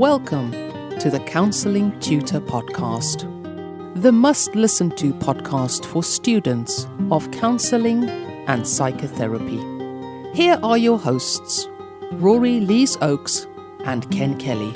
Welcome to the Counselling Tutor Podcast, the must-listen-to podcast for students of counselling and psychotherapy. Here are your hosts, Rory Lees-Oakes and Ken Kelly.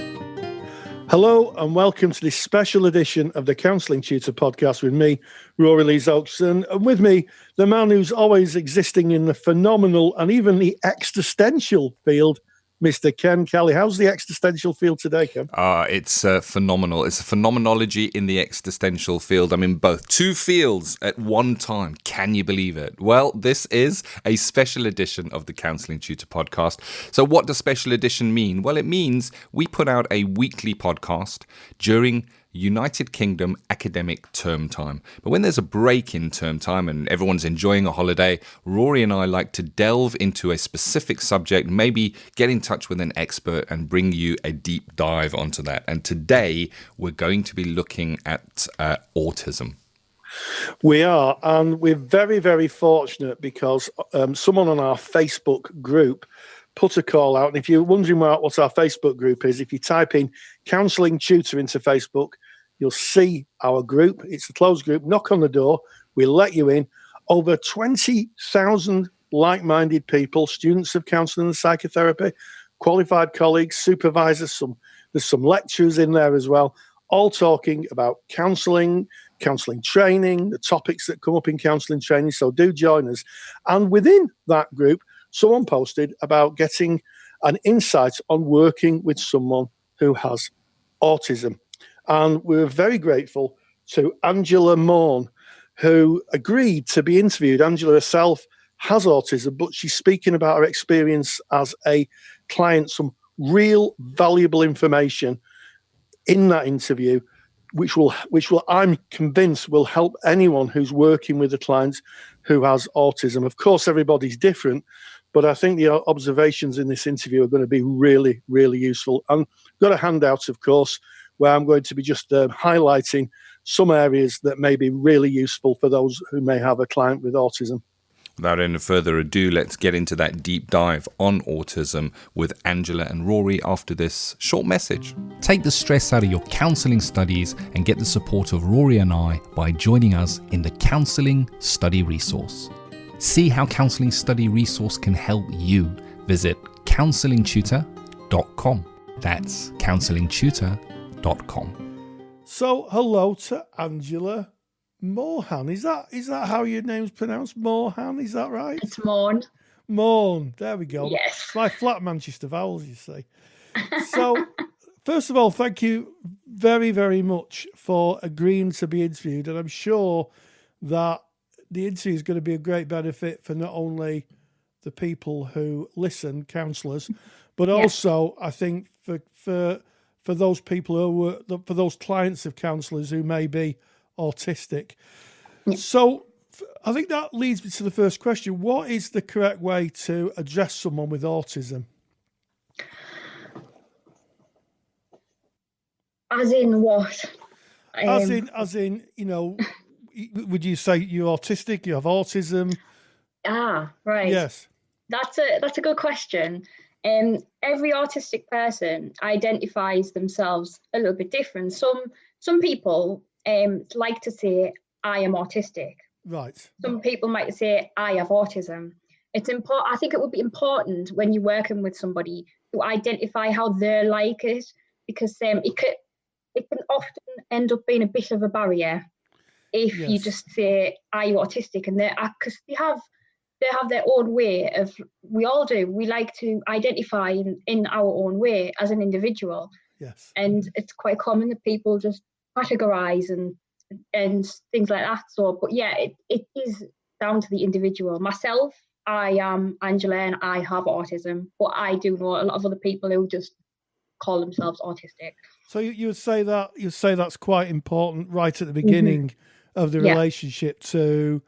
Hello and welcome to this special edition of the Counselling Tutor Podcast with me, Rory Lees-Oakes, and with me, the man who's always existing in the phenomenal and even the existential field, Mr. Ken Kelly. How's the existential field today, Ken? It's phenomenal. It's a phenomenology in the existential field. I'm in both two fields at one time. Can you believe it? Well, this is a special edition of the Counselling Tutor Podcast. So what does special edition mean? Well, it means we put out a weekly podcast during United Kingdom academic term time. But when there's a break in term time and everyone's enjoying a holiday, Rory and I like to delve into a specific subject, maybe get in touch with an expert and bring you a deep dive onto that. And today we're going to be looking at autism. We are, and we're very, very fortunate because someone on our Facebook group put a call out. And if you're wondering what our Facebook group is, if you type in Counselling Tutor into Facebook, you'll see our group. It's a closed group. Knock on the door. We'll let you in. Over 20,000 like-minded people, students of counselling and psychotherapy, qualified colleagues, supervisors, there's some lecturers in there as well, all talking about counselling training, the topics that come up in counselling training. So do join us. And within that group, someone posted about getting an insight on working with someone who has autism. And we're very grateful to Angela Maughan, who agreed to be interviewed. Angela herself has autism, but she's speaking about her experience as a client, some real valuable information in that interview, which will I'm convinced will help anyone who's working with a client who has autism. Of course, everybody's different, but I think the observations in this interview are going to be really, really useful. And I've got a handout, of course, where I'm going to be just highlighting some areas that may be really useful for those who may have a client with autism. Without any further ado, let's get into that deep dive on autism with Angela and Rory after this short message. Take the stress out of your counselling studies and get the support of Rory and I by joining us in the Counselling Study Resource. See how Counselling Study Resource can help you. Visit counsellingtutor.com. That's counsellingtutor.com. So, hello to Angela Maughan. Is that how your name's pronounced? Maughan, is that right? It's Maughan. Maughan, there we go. Yes. It's my flat Manchester vowels, you see. So, first of all, thank you very, very much for agreeing to be interviewed. And I'm sure that the interview is going to be a great benefit for not only the people who listen, counsellors, but also, I think, for those people for those clients of counsellors who may be autistic. Yeah. So I think that leads me to the first question. What is the correct way to address someone with autism? As in what? As in, would you say you're autistic, you have autism? Ah, right. Yes. That's a good question. Every autistic person identifies themselves a little bit different. Some people like to say, I am autistic. Right. Some people might say, I have autism. It's important. I think it would be important when you're working with somebody to identify how they're like it, because it can often end up being a bit of a barrier if you just say, are you autistic? And because they have their own way of, we all do. We like to identify in our own way as an individual. Yes. And it's quite common that people just categorize and things like that. So, but yeah, it is down to the individual. Myself, I am Angela and I have autism, but I do know a lot of other people who just call themselves autistic. So you would say that's quite important right at the beginning of the relationship to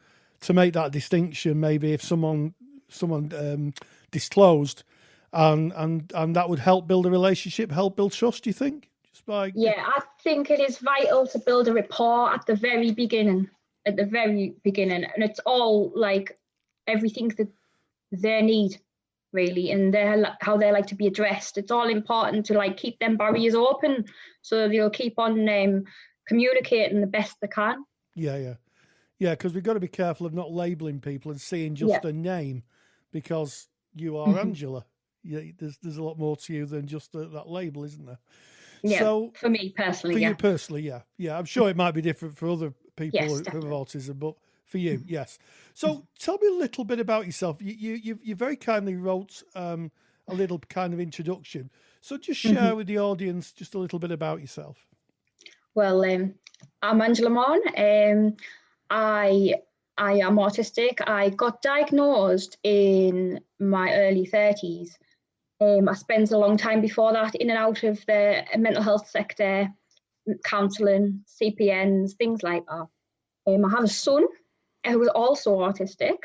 make that distinction. Maybe if someone disclosed, and that would help build a relationship, help build trust. Do you think? I think it is vital to build a rapport at the very beginning. And it's all like everything that they need really, and how they like to be addressed. It's all important to like keep them barriers open so they'll keep on communicating the best they can. Yeah, because we've got to be careful of not labelling people and seeing just a name, because you are Angela. Yeah, there's a lot more to you than just that label, isn't there? Yeah, so, for me personally, you personally, yeah. I'm sure it might be different for other people who have definitely. autism, but for you, yes. So tell me a little bit about yourself. You very kindly wrote a little kind of introduction. So just share with the audience just a little bit about yourself. Well, I'm Angela Maughan. I am autistic. I got diagnosed in my early 30s. I spent a long time before that in and out of the mental health sector, counselling, CPNs, things like that. I have a son who is also autistic.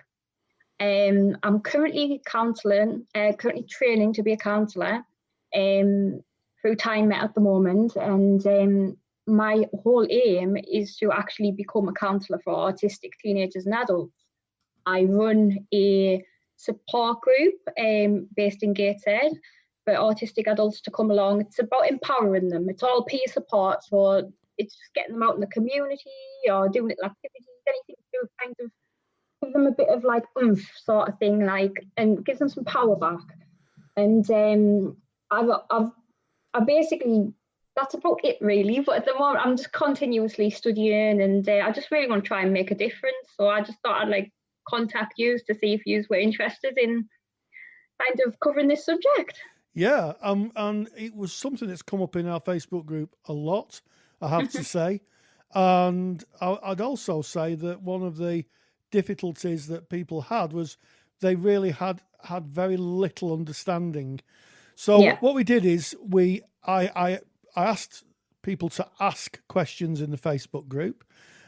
I'm currently currently training to be a counsellor through Time Met at the moment. And my whole aim is to actually become a counsellor for autistic teenagers and adults. I run a support group based in Gateshead for autistic adults to come along. It's about empowering them. It's all peer support, so it's just getting them out in the community or doing little activities, anything to kind of give them a bit of like oomph sort of thing, like, and give them some power back. And I basically, that's about it really. But at the moment, I'm just continuously studying, and I just really want to try and make a difference. So I just thought I'd like contact you to see if you were interested in kind of covering this subject. Yeah, and it was something that's come up in our Facebook group a lot, I have to say. And I'd also say that one of the difficulties that people had was they really had very little understanding. So what we did is I asked people to ask questions in the Facebook group,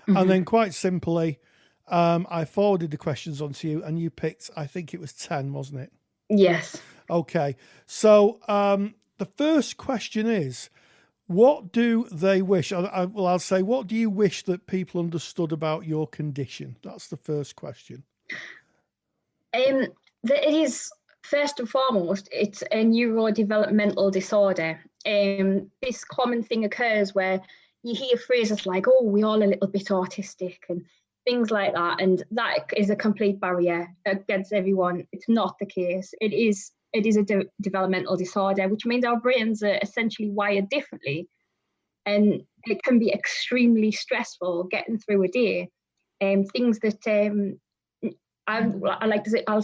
and then quite simply, I forwarded the questions onto you, and you picked, I think it was 10, wasn't it? Yes. Okay. So the first question is, what do they wish? I'll say, what do you wish that people understood about your condition? That's the first question. It is, first and foremost, it's a neurodevelopmental disorder. This common thing occurs where you hear phrases like, oh, we're all a little bit autistic and things like that. And that is a complete barrier against everyone. It's not the case. It is a developmental disorder, which means our brains are essentially wired differently. And it can be extremely stressful getting through a day. Things that I like to say, I'll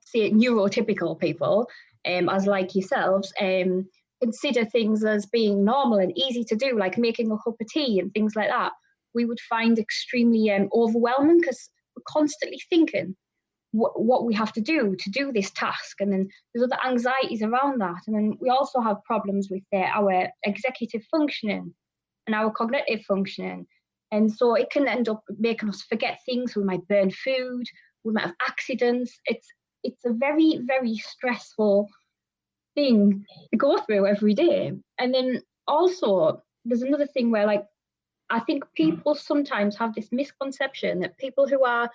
say neurotypical people, as like yourselves, consider things as being normal and easy to do, like making a cup of tea and things like that. We would find extremely overwhelming because we're constantly thinking what we have to do this task, and then there's other anxieties around that. And then we also have problems with our executive functioning and our cognitive functioning, and so it can end up making us forget things. We might burn food, we might have accidents. It's a very, very stressful thing to go through every day. And then also there's another thing where, like, I think people sometimes have this misconception that people who are,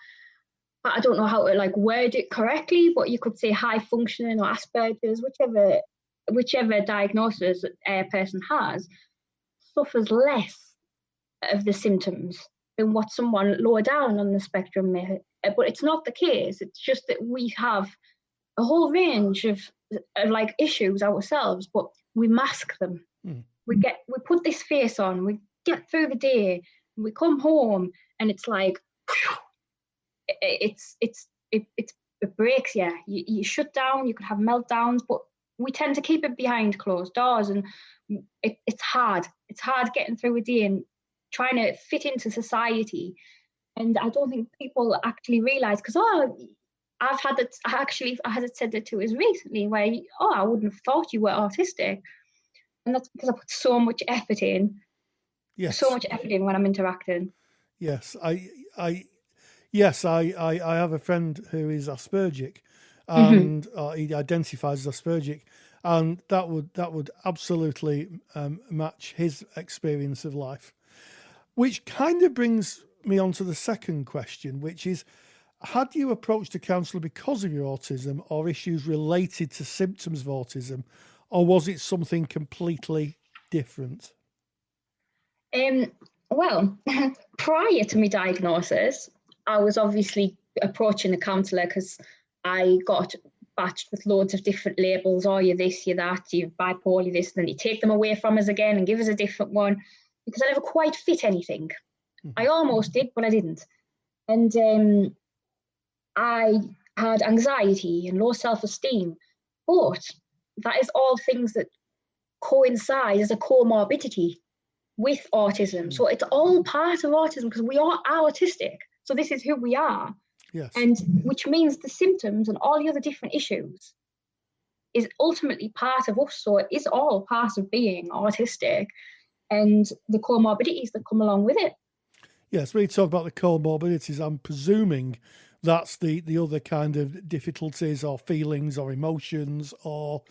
I don't know how to like word it correctly, but you could say high functioning or Asperger's, whichever diagnosis a person has, suffers less of the symptoms than what someone lower down on the spectrum may. But it's not the case. It's just that we have a whole range of like issues ourselves, but we mask them. We put this face on, we get through the day, we come home, and it's like it breaks you. You shut down. You could have meltdowns, but we tend to keep it behind closed doors, and it's hard. It's hard getting through a day and trying to fit into society. And I don't think people actually realise, because I had it said that to us recently, where I wouldn't have thought you were autistic, and that's because I put so much effort in. Yes. So much effort in when I'm interacting. Yes, I have a friend who is Aspergic, and he identifies as Aspergic, and that would absolutely match his experience of life. Which kind of brings me on to the second question, which is, had you approached a counsellor because of your autism or issues related to symptoms of autism, or was it something completely different? Well, prior to my diagnosis, I was obviously approaching a counsellor because I got batched with loads of different labels. Oh, you're this, you're that, you're bipolar, you're this, and then you take them away from us again and give us a different one, because I never quite fit anything. I almost did, but I didn't. And I had anxiety and low self-esteem, but that is all things that coincide as a comorbidity with autism. So it's all part of autism because we are autistic. So this is who we are. Yes. And which means the symptoms and all the other different issues is ultimately part of us. So it is all part of being autistic and the comorbidities that come along with it. Yes, when you talk about the comorbidities, I'm presuming that's the other kind of difficulties or feelings or emotions or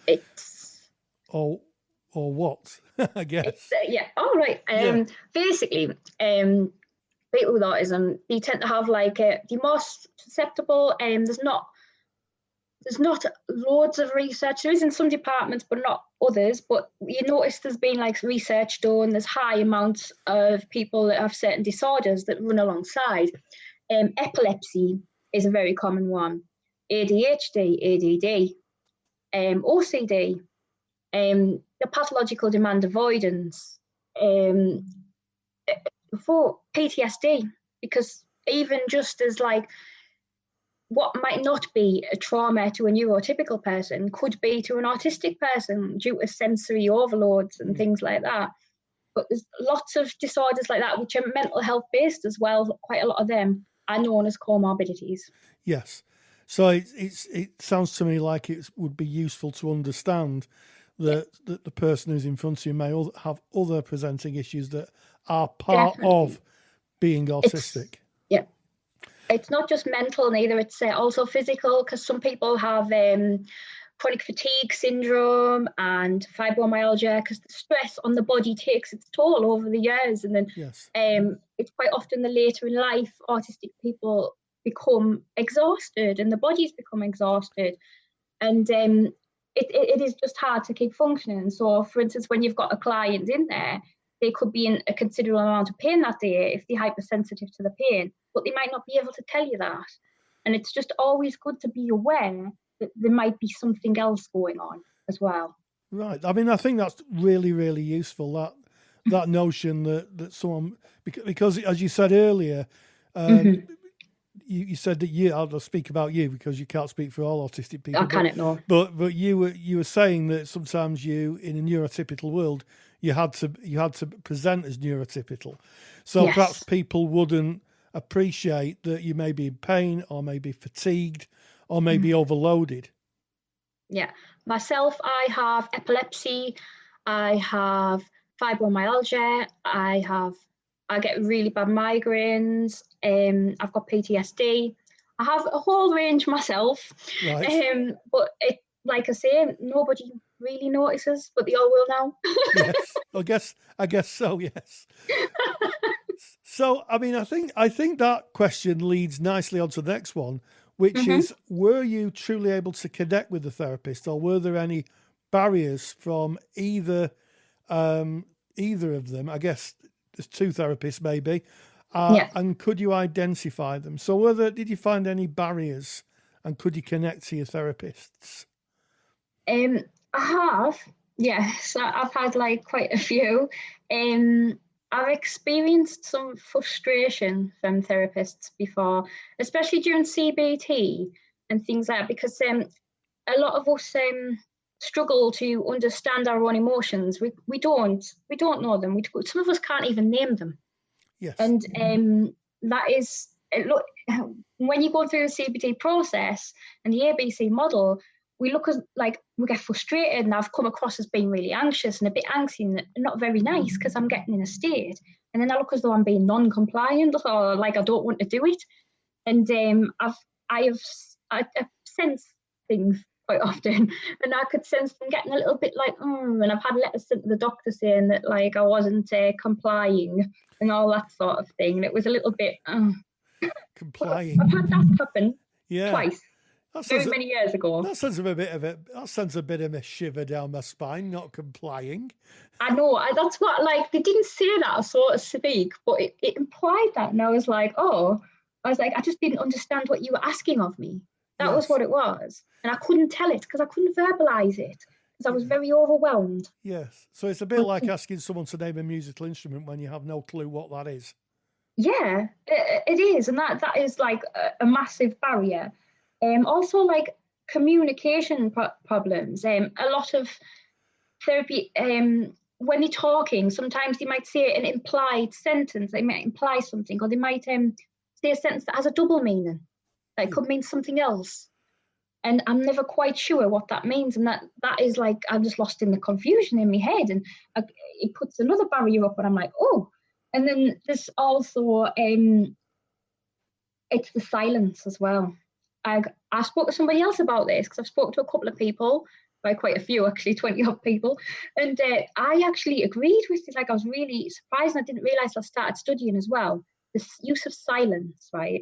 what, I guess. All right. Basically, people with autism, they tend to have the most susceptible. There's not loads of research. There is in some departments, but not others. But you notice there's been research done. There's high amounts of people that have certain disorders that run alongside. Epilepsy is a very common one. ADHD, ADD, OCD, the pathological demand avoidance, for PTSD, because even just as what might not be a trauma to a neurotypical person could be to an autistic person due to sensory overloads and things like that. But there's lots of disorders like that which are mental health based as well. Quite a lot of them are known as comorbidities. Yes. So it sounds to me like it would be useful to understand that the person who's in front of you may have other presenting issues that are part of being autistic. It's not just mental neither, it's also physical, because some people have chronic fatigue syndrome and fibromyalgia, because the stress on the body takes its toll over the years. And then it's quite often the later in life autistic people become exhausted and the bodies become exhausted. And it is just hard to keep functioning. So, for instance, when you've got a client in there, they could be in a considerable amount of pain that day if they're hypersensitive to the pain, but they might not be able to tell you that. And it's just always good to be aware that there might be something else going on as well. Right. I mean, I think that's really, really useful, that notion that someone, because as you said earlier, you said that I'll speak about you because you can't speak for all autistic people. I can't, no. But you were saying that sometimes you, in a neurotypical world, you had to present as neurotypical. So yes. Perhaps people wouldn't appreciate that you may be in pain or maybe fatigued or maybe overloaded. Yeah. Myself, I have epilepsy, I have fibromyalgia, I get really bad migraines, I've got PTSD. I have a whole range myself. Right. But it, like I say, nobody really notices, but they all will now. Yes, I guess so, yes. So, I mean, I think that question leads nicely on to the next one, which is, were you truly able to connect with the therapist, or were there any barriers from either of them? I guess there's two therapists maybe, and could you identify them? So did you find any barriers, and could you connect to your therapists? I have, yes. I've had quite a few. I've experienced some frustration from therapists before, especially during CBT and things like that, because a lot of us struggle to understand our own emotions. We don't know them. Some of us can't even name them. Yes. And that is, look, when you go through the CBT process and the ABC model, we look we get frustrated, and I've come across as being really anxious and a bit angsty and not very nice because I'm getting in a state. And then I look as though I'm being non-compliant or I don't want to do it. And I sense things quite often, and I could sense them getting a little bit and I've had letters sent to the doctor saying that I wasn't complying and all that sort of thing. And it was a little bit. Complying. I've had that happen twice. That many years ago. That sends a bit of a shiver down my spine, not complying. I know, that's what, like, they didn't say that, so to speak, but it implied that, and I was like, I just didn't understand what you were asking of me. That was what it was. And I couldn't tell it because I couldn't verbalise it because I was very overwhelmed. Yes. So it's a bit like asking someone to name a musical instrument when you have no clue what that is. Yeah, it is. And that is like a massive barrier. Also, like communication problems. A lot of therapy, when they're talking, sometimes they might say an implied sentence. They might imply something, or they might say a sentence that has a double meaning. That could mean something else. And I'm never quite sure what that means. And that is like, I'm just lost in the confusion in my head. And it puts another barrier up, and I'm like, oh. And then there's also, it's the silence as well. I spoke to somebody else about this because I've spoken to a couple of people, by quite a few actually, 20 odd people, and I actually agreed with it. Like, I was really surprised, and I didn't realise I started studying as well. The use of silence, right?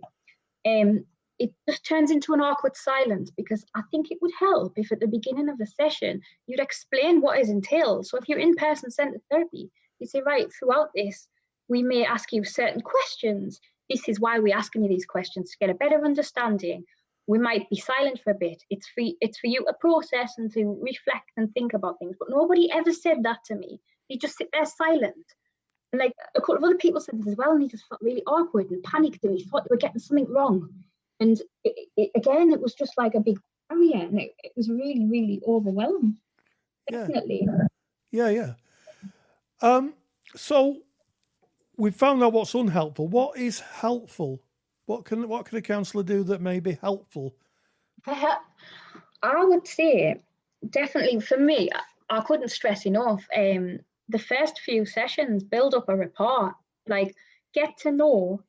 It just turns into an awkward silence, because I think it would help if at the beginning of the session you'd explain what is entailed. So if you're in-person centred therapy, you say, right, throughout this, we may ask you certain questions. This is why we're asking you these questions, to get a better understanding. We might be silent for a bit. It's for you to process and to reflect and think about things. But nobody ever said that to me. You just sit there silent. And like a couple of other people said this as well, and he just felt really awkward and panicked, and he thought they were getting something wrong. And again, it was just like a big barrier, and it was really, really overwhelming. Definitely. Yeah. So we've found out what's unhelpful. What is helpful? What can a counsellor do that may be helpful? I would say, definitely for me, I couldn't stress enough. The first few sessions, build up a rapport, like get to know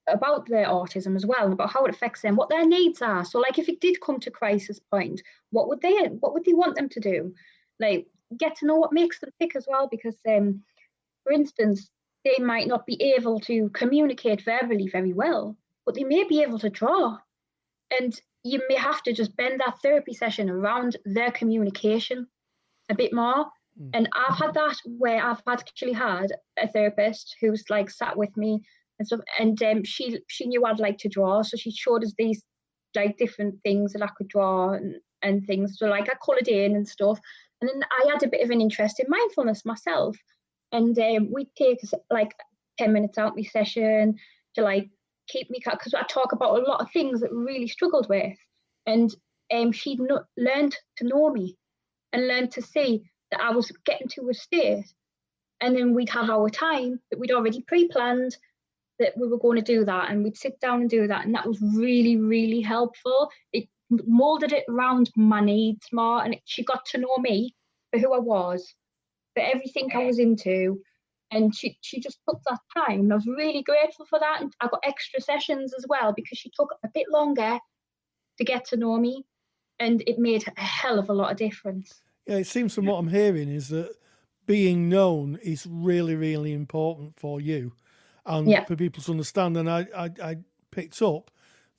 about their autism as well, and about how it affects them, what their needs are. So like if it did come to crisis point, what would they want them to do? Like get to know what makes them tick as well, because for instance, they might not be able to communicate verbally very well, but they may be able to draw. And you may have to just bend that therapy session around their communication a bit more. And I've had that where I've actually had a therapist who's like sat with me and stuff, and she knew I'd like to draw, so she showed us these like different things that I could draw and things. So like I coloured in and stuff, and then I had a bit of an interest in mindfulness myself, and we'd take like 10 minutes out of my session to like keep me, because I talk about a lot of things that we really struggled with, and she'd learned to know me and learned to see that I was getting to a state, and then we'd have our time that we'd already pre-planned that we were going to do that, and we'd sit down and do that, and that was really, really helpful. It moulded it around my needs more, and she got to know me for who I was, for everything I was into, and she just took that time, and I was really grateful for that. And I got extra sessions as well because she took a bit longer to get to know me, and it made a hell of a lot of difference. Yeah, it seems from what I'm hearing is that being known is really, really important for you. And for people to understand. And I picked up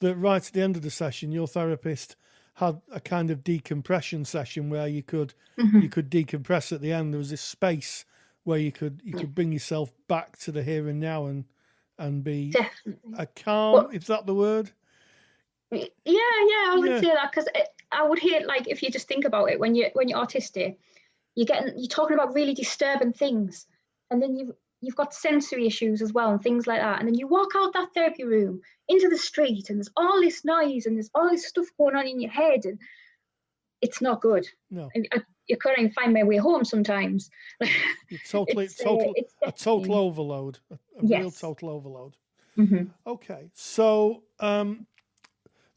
that right at the end of the session, your therapist had a kind of decompression session where you could decompress at the end. There was this space where you could bring yourself back to the here and now and be a calm. Is that the word? Yeah, I would say that, because I would hate, like, if you just think about it, when you're autistic, you're talking about really disturbing things, and then you've got sensory issues as well and things like that, and then you walk out that therapy room into the street, and there's all this noise and there's all this stuff going on in your head, and it's not good. No, and you can't even find my way home sometimes. It's a total overload, a real total overload. Mm-hmm. Okay, so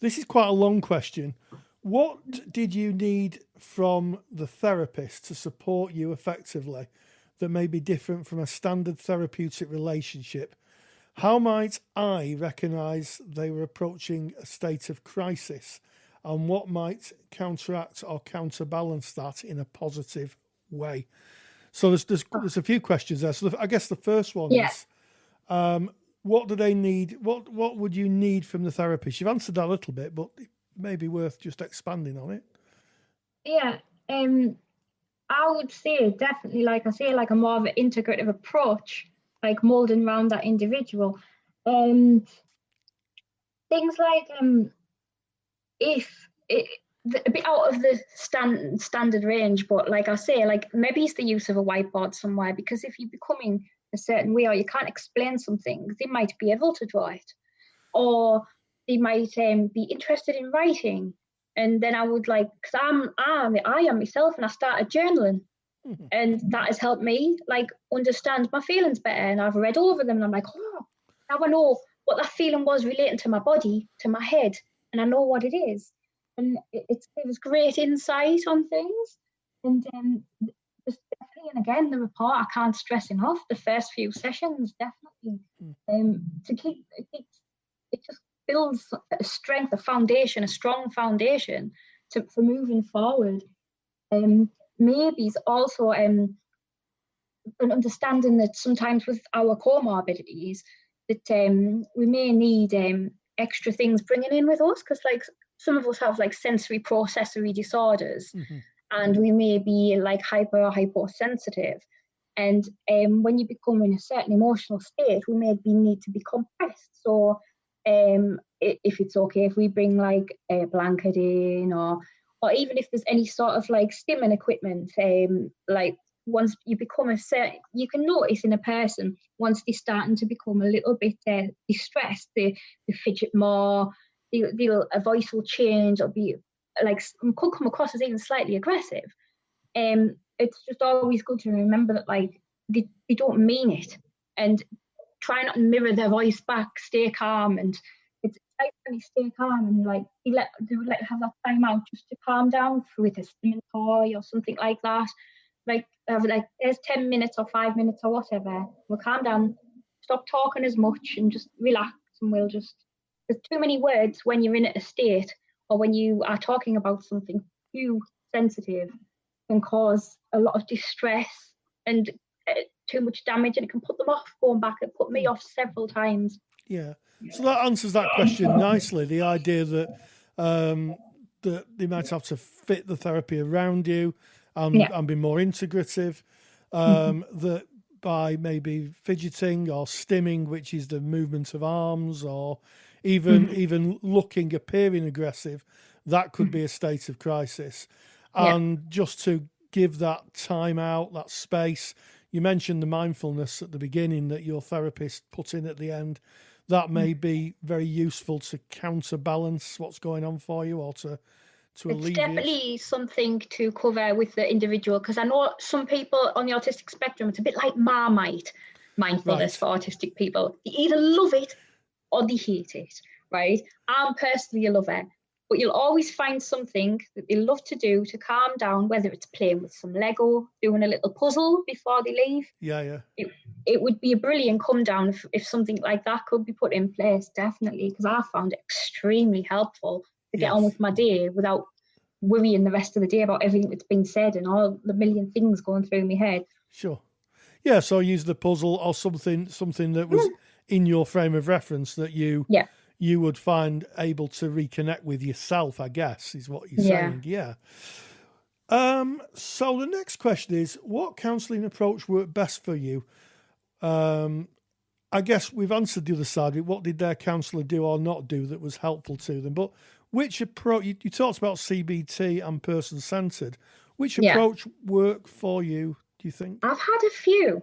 this is quite a long question. What did you need from the therapist to support you effectively that may be different from a standard therapeutic relationship? How might I recognise they were approaching a state of crisis, and what might counteract or counterbalance that in a positive way? So there's a few questions there. So I guess the first one is, what do they need? What would you need from the therapist? You've answered that a little bit, but it may be worth just expanding on it. Yeah, I would say definitely, like I say, like a more of an integrative approach, like molding around that individual. Things like if it a bit out of the standard range, but like I say, like maybe it's the use of a whiteboard somewhere, because if you're becoming a certain way or you can't explain something, they might be able to draw it, or they might be interested in writing. And then I would because I am myself, and I started journaling, and that has helped me like understand my feelings better. And I've read over them, and I'm like, oh, now I know what that feeling was relating to my body, to my head, and I know what it is. And it gives great insight on things. And just definitely, and again, the report, I can't stress enough, the first few sessions, definitely, it just builds a strength, a strong foundation for moving forward. Maybe it's also an understanding that sometimes with our comorbidities, that we may need extra things bringing in with us, because like some of us have like sensory processory disorders, and we may be like hyper or hyposensitive. And when you become in a certain emotional state, we maybe need to be compressed. So if it's okay if we bring like a blanket in, or even if there's any sort of like stimming equipment, like once you become you can notice in a person once they're starting to become a little bit distressed, they fidget more, a voice will change, or be like could come across as even slightly aggressive. It's just always good to remember that like they don't mean it, and try not to mirror their voice back, stay calm. And it's like when you stay calm and like they would like have that time out just to calm down with a stimming toy or something like that. Like there's 10 minutes or 5 minutes or whatever. We'll calm down, stop talking as much, and just relax. And there's too many words when you're in a state, or when you are talking about something too sensitive, can cause a lot of distress and too much damage, and it can put them off going back. It put me off several times. Yeah. So that answers that question nicely. The idea that that they might have to fit the therapy around you and be more integrative. That by maybe fidgeting or stimming, which is the movement of arms, or even appearing aggressive, that could be a state of crisis. And just to give that time out, that space. You mentioned the mindfulness at the beginning that your therapist put in at the end. That may be very useful to counterbalance what's going on for you, or to alleviate. It's definitely something to cover with the individual, because I know some people on the autistic spectrum, it's a bit like Marmite mindfulness for autistic people. They either love it or they hate it, right? I'm personally a lover, but you'll always find something that they love to do to calm down, whether it's playing with some Lego, doing a little puzzle before they leave. Yeah. It would be a brilliant come down if something like that could be put in place, definitely, because I found it extremely helpful to get on with my day without worrying the rest of the day about everything that's been said and all the million things going through my head. Sure. Yeah, so use the puzzle or something that was in your frame of reference that you would find able to reconnect with yourself, I guess, is what you're saying. Yeah. So the next question is, what counselling approach worked best for you? I guess we've answered the other side of it. What did their counsellor do or not do that was helpful to them? But which approach, you talked about CBT and person-centred. Which approach worked for you, do you think? I've had a few.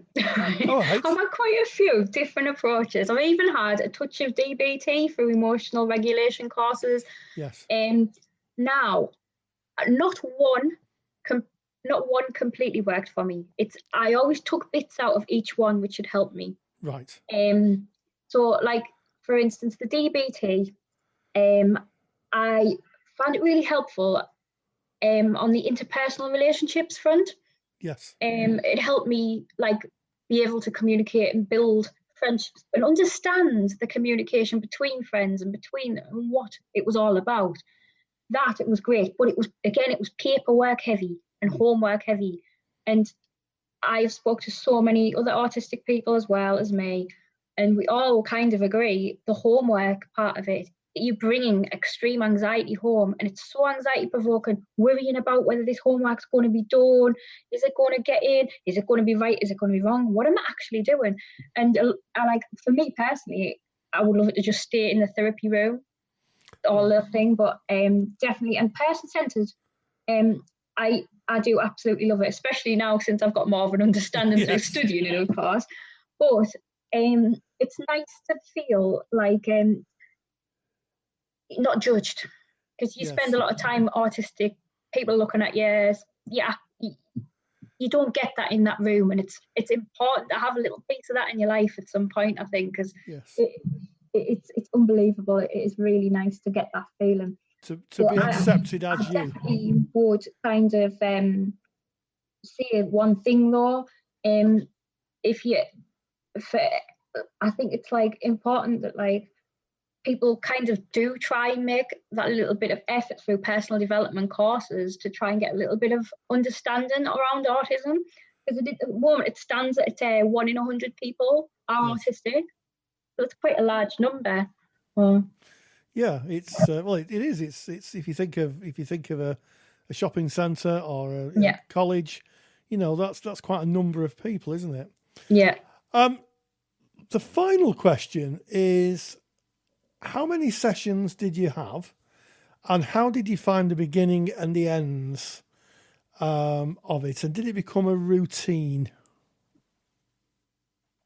All right. I've had quite a few different approaches. I've even had a touch of DBT through emotional regulation courses. Yes. Now, not one completely worked for me. I always took bits out of each one which had helped me. Right. So, like, for instance, the DBT, I found it really helpful on the interpersonal relationships front. Yes. It helped me like be able to communicate and build friendships and understand the communication between friends and between them and what it was all about. That it was great, but it was paperwork heavy and homework heavy. And I've spoke to so many other autistic people as well as me, And we all kind of agree the homework part of it, you're bringing extreme anxiety home, and it's so anxiety provoking, worrying about whether this homework's going to be done, is it going to get in, is it going to be right, is it going to be wrong, what am I actually doing? And I like, for me personally, I would love it to just stay in the therapy room, all the thing, but definitely, and person-centered, I do absolutely love it, especially now since I've got more of an understanding through studying it, of course. But it's nice to feel like not judged, because you spend a lot of time autistic people looking at you. You don't get that in that room, and it's important to have a little piece of that in your life at some point, I think, because it's unbelievable. It is really nice to get that feeling. To be accepted as you. I definitely would kind of say one thing though. I think it's like important that like people kind of do try and make that little bit of effort through personal development courses to try and get a little bit of understanding around autism, because at the moment it stands at 1 in 100 people are autistic, so it's quite a large number. Yeah, it's it is. It's if you think of a shopping centre or a college, that's quite a number of people, isn't it? Yeah. The final question is, how many sessions did you have, and how did you find the beginning and the ends of it, and did it become a routine?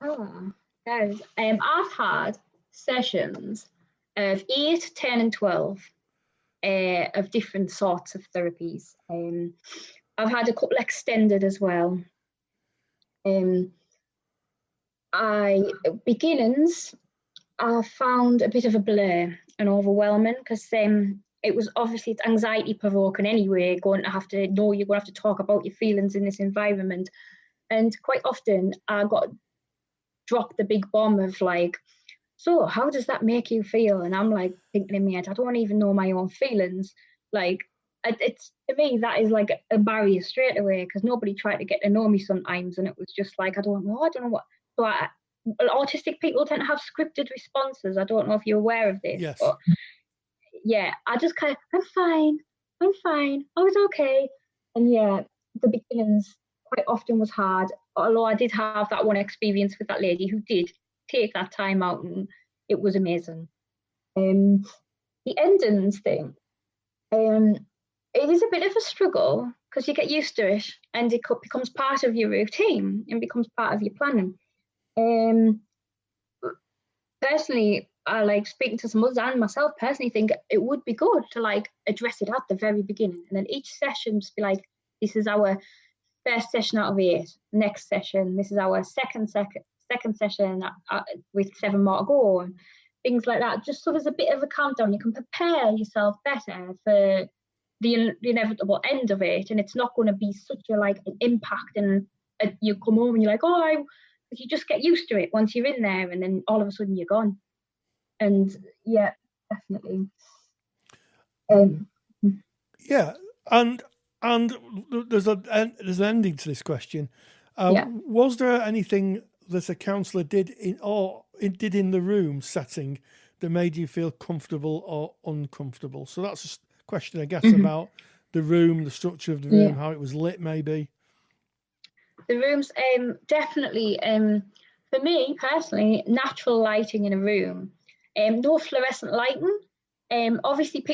I've had sessions of 8, 10 and 12 of different sorts of therapies. I've had a couple extended as well. Beginnings I found a bit of a blur and overwhelming, because it was obviously it's anxiety provoking anyway, you're going to have to talk about your feelings in this environment. And quite often I got dropped the big bomb of like, so how does that make you feel? And I'm like thinking in my head, I don't even know my own feelings. Like, it's to me that is like a barrier straight away, because nobody tried to get to know me sometimes, and it was just like, I don't know what. So autistic people tend to have scripted responses. I don't know if you're aware of this. Yes. But yeah, I just kind of, I'm fine, I was okay. And yeah, the beginnings quite often was hard, although I did have that one experience with that lady who did take that time out, and it was amazing. The endings thing, it is a bit of a struggle, because you get used to it and it becomes part of your routine and becomes part of your planning. Personally, I like speaking to some others, and myself personally think it would be good to like address it at the very beginning, and then each session just be like, this is our first session out of 8. Next session, this is our second session with 7 more to go, and things like that. Just so there's a bit of a countdown. You can prepare yourself better for the inevitable end of it, and it's not going to be such a like an impact. And you come home and you're like, you just get used to it once you're in there, and then all of a sudden you're gone. And yeah, definitely. Yeah, and there's an ending to this question. Was there anything that a counsellor did in the room setting that made you feel comfortable or uncomfortable? So that's a question, I guess, about the room, the structure of the room, how it was lit, maybe. The rooms, definitely, for me personally, natural lighting in a room, no fluorescent lighting. Obviously,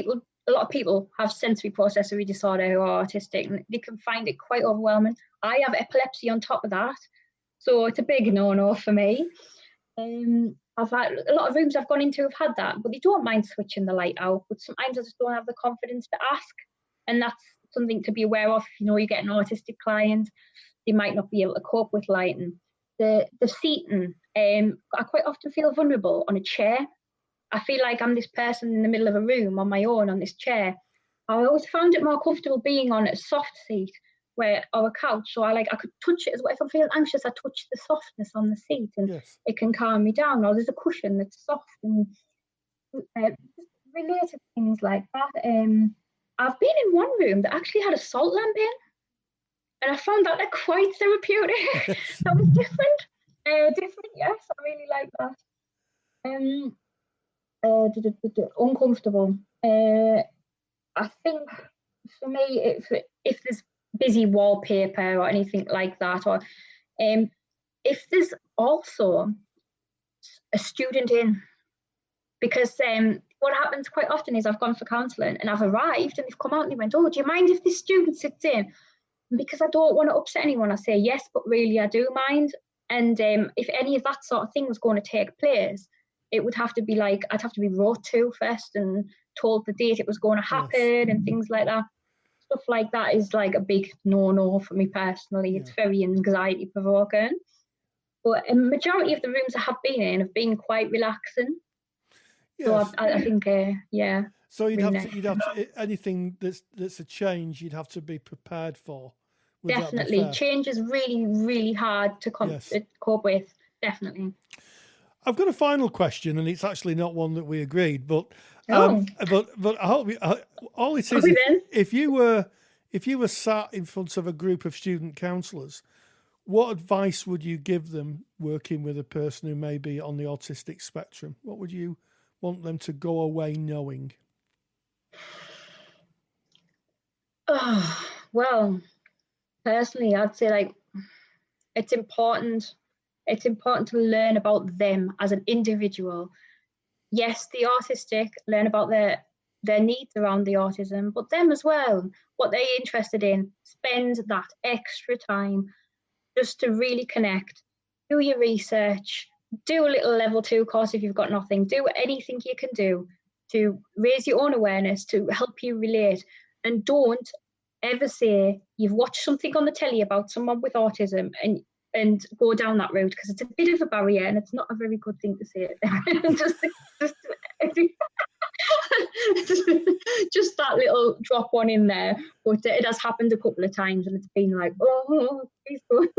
a lot of people have sensory processory disorder who are autistic, and they can find it quite overwhelming. I have epilepsy on top of that, so it's a big no-no for me. I've had a lot of rooms I've gone into have had that, but they don't mind switching the light out. But sometimes I just don't have the confidence to ask, and that's something to be aware of. If you know you get an autistic client, they might not be able to cope with lighting. The seating, I quite often feel vulnerable on a chair. I feel like I'm this person in the middle of a room on my own on this chair. I always found it more comfortable being on a soft seat or a couch. So I could touch it as well. If I'm feeling anxious, I touch the softness on the seat, and it can calm me down. Or there's a cushion that's soft, and related things like that. I've been in one room that actually had a salt lamp in, and I found that quite therapeutic. That was different. Different, yes, I really like that. Uncomfortable. I think for me, if there's busy wallpaper or anything like that, or if there's also a student in, because what happens quite often is I've gone for counselling and I've arrived and they've come out and they went, oh, do you mind if this student sits in? And because I don't want to upset anyone, I say yes, but really I do mind. And if any of that sort of thing was going to take place, it would have to be like, I'd have to be wrote to first and told the date it was going to happen and things like that. Stuff like that is like a big no-no for me personally. It's very anxiety provoking. But a majority of the rooms I have been in have been quite relaxing. Yes. So I think, So you'd have to, anything that's a change, you'd have to be prepared for. Definitely. Change is really, really hard to cope with. Definitely. I've got a final question, and it's actually not one that we agreed, but but I hope all it is, if you were sat in front of a group of student counsellors, what advice would you give them working with a person who may be on the autistic spectrum? What would you want them to go away knowing? Oh, well, personally, I'd say it's important to learn about them as an individual. Yes, the autistic, learn about their needs around the autism, but them as well, what they're interested in. Spend that extra time just to really connect. Do your research, do a little level 2 course if you've got nothing, do anything you can do to raise your own awareness, to help you relate. And don't ever say you've watched something on the telly about someone with autism and go down that route, because it's a bit of a barrier and it's not a very good thing to say. just that little drop one in there. But it has happened a couple of times and it's been like, oh, please don't.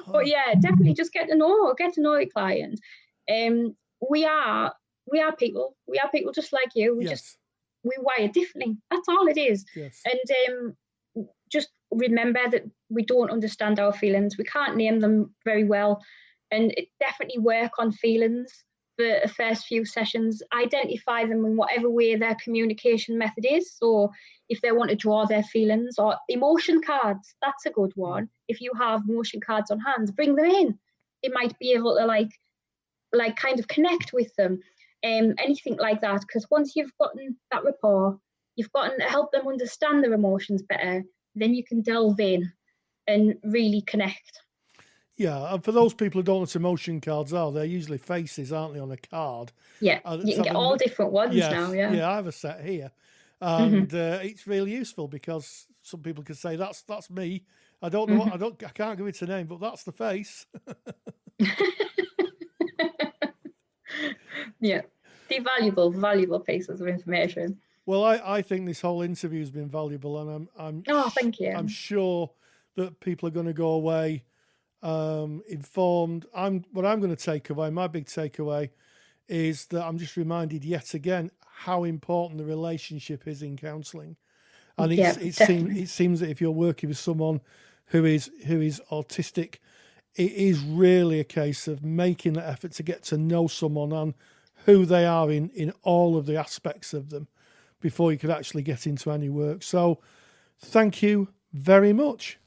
But yeah, definitely just get to know your client. We are people. We are people just like you. We wire differently. That's all it is. Yes. And just remember that we don't understand our feelings. We can't name them very well. And definitely work on feelings for the first few sessions. Identify them in whatever way their communication method is. So if they want to draw their feelings, or emotion cards, that's a good one. If you have emotion cards on hand, bring them in. They might be able to like kind of connect with them. Anything like that, because once you've gotten that rapport, you've gotten to help them understand their emotions better, then you can delve in and really connect. Yeah, and for those people who don't know what emotion cards are, they're usually faces, aren't they, on a card? Yeah, you can get all different ones now. Yeah, I have a set here, and it's really useful because some people can say that's me. I don't know I can't give it a name, but that's the face. Yeah, they're valuable pieces of information. Well, I think this whole interview has been valuable, and thank you. I'm sure that people are going to go away informed. What I'm going to take away, my big takeaway, is that I'm just reminded yet again how important the relationship is in counselling, and it seems that if you're working with someone who is autistic, it is really a case of making the effort to get to know someone and who they are in all of the aspects of them before you could actually get into any work. So thank you very much.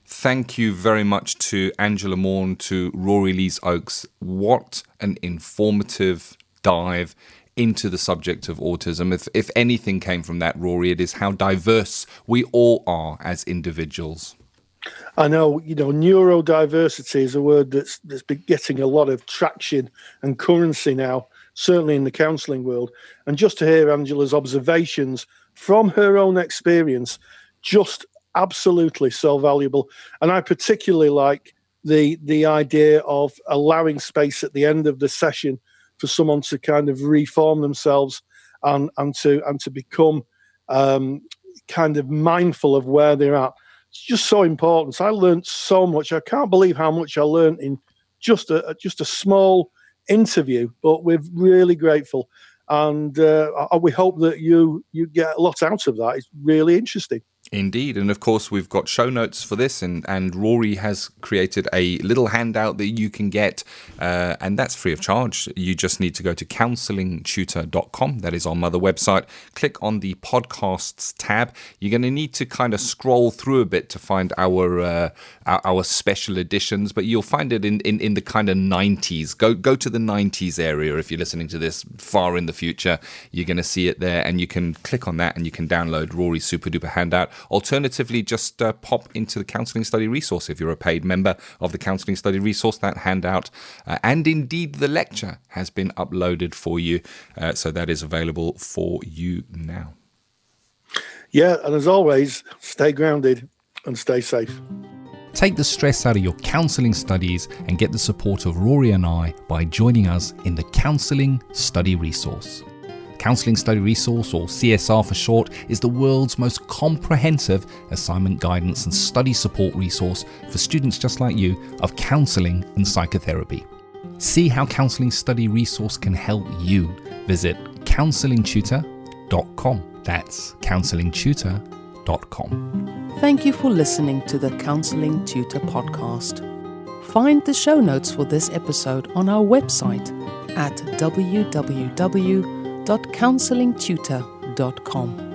Thank you very much to Angela Maughan, to Rory Lees-Oakes. What an informative dive into the subject of autism. If anything came from that, Rory, it is how diverse we all are as individuals. I know, neurodiversity is a word that's been getting a lot of traction and currency now, certainly in the counselling world. And just to hear Angela's observations from her own experience, just absolutely so valuable. And I particularly like the idea of allowing space at the end of the session for someone to kind of reform themselves and to become kind of mindful of where they're at. It's just so important. So I learned so much. I can't believe how much I learned in just a small interview, but we're really grateful. And we hope that you get a lot out of that. It's really interesting. Indeed. And of course, we've got show notes for this, and Rory has created a little handout that you can get, and that's free of charge. You just need to go to counsellingtutor.com. That is our mother website. Click on the podcasts tab. You're going to need to kind of scroll through a bit to find our special editions, but you'll find it in the kind of 90s. Go to the 90s area if you're listening to this far in the future. You're going to see it there, and you can click on that and you can download Rory's super duper handout. Alternatively, just pop into the Counselling Study Resource. If you're a paid member of the Counselling Study Resource, that handout and indeed the lecture has been uploaded for you. So that is available for you now. Yeah, and as always, stay grounded and stay safe. Take the stress out of your counselling studies and get the support of Rory and I by joining us in the Counselling Study Resource. Counselling Study Resource, or CSR for short, is the world's most comprehensive assignment guidance and study support resource for students just like you of counselling and psychotherapy. See how Counselling Study Resource can help you. Visit counsellingtutor.com. That's counsellingtutor.com. Thank you for listening to the Counselling Tutor Podcast. Find the show notes for this episode on our website at www.counsellingtutor.com.